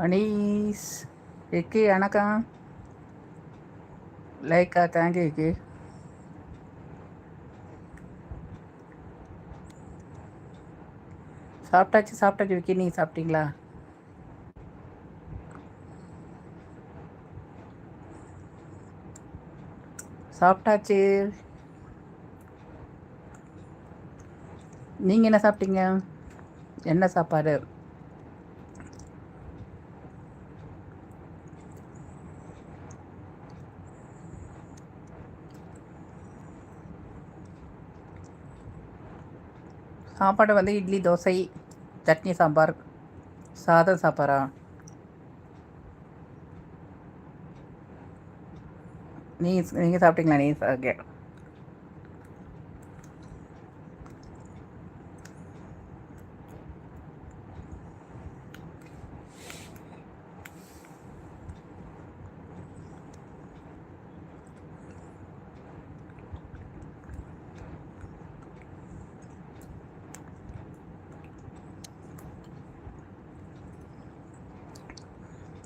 அனீஸ் விக்கி வணக்கம். Lyca thank you Vicky. சாப்பிட்டாச்சு விக்கி, நீங்கள் சாப்பிட்டீங்களா? சாப்பிட்டாச்சு. நீங்கள் என்ன சாப்பிட்டீங்க? என்ன சாப்பாடு? சாப்பாடு வந்து இட்லி, தோசை, சட்னி, சாம்பார், சாதம் சாப்பாரா? நீங்கள் சாப்பிட்டீங்களா? நீ ஓகே.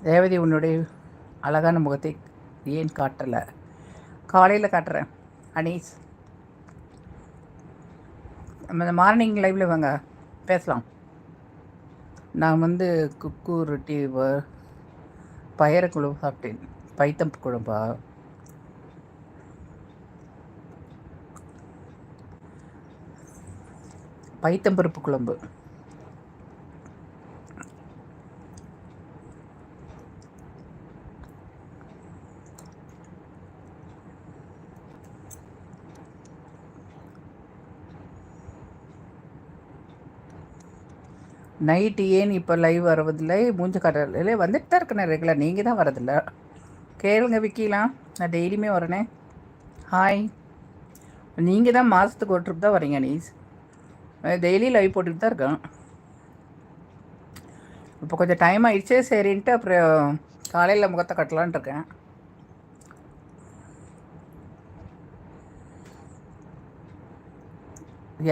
ரேவதி, உன்னுடைய அழகான முகத்தை ஏன் காட்டலை? காலையில் காட்டுறேன் அனீஸ். நம்ம மார்னிங் லைவில் வாங்க பேசலாம். நான் வந்து குக்கு ரொட்டி பயறு குழம்பு சாப்பிட்டேன். பைத்தம் குழம்பா? பைத்தம்பருப்பு குழம்பு. நைட்டு ஏன் இப்போ லைவ் வரதில்லை? மூஞ்ச காட்டல வந்துட்டு தான் இருக்கேன் ரெகுலர். நீங்கள் தான் வரதில்லை. கேளுங்க விக்கிலாம், நான் டெய்லியுமே வரேனே. ஹாய். நீங்கள் தான் மாதத்துக்கு ஒரு ட்ரிப் தான் வரீங்க நீஸ். டெய்லி லைவ் போட்டுட்டு தான் இருக்கேன். இப்போ கொஞ்சம் டைம் ஆயிடுச்சு சரின்ட்டு அப்புறம் காலையில் முகத்தை கட்டலான் இருக்கேன்.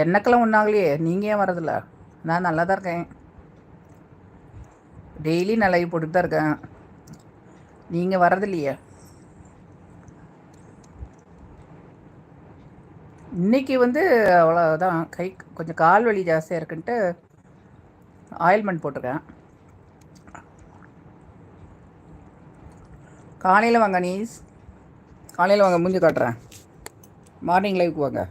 என்னக்கெல்லாம் ஒன்றாகலையே, நீங்கள் ஏன் வரதில்ல? நான் நல்லா தான் இருக்கேன். டெய்லி நான் லைவ் போட்டுட்டு தான் இருக்கேன். நீங்கள் வரதில்லையே. இன்றைக்கி வந்து அவ்வளோதான், கை கொஞ்சம் கால் வலி ஜாஸ்தியாக இருக்குன்ட்டு ஆயில்மெண்ட் போட்டிருக்கேன். காலையில் வாங்க நீஸ், காலையில் வாங்க, மூஞ்சி காட்டுறேன். மார்னிங் லைவுக்கு வாங்க.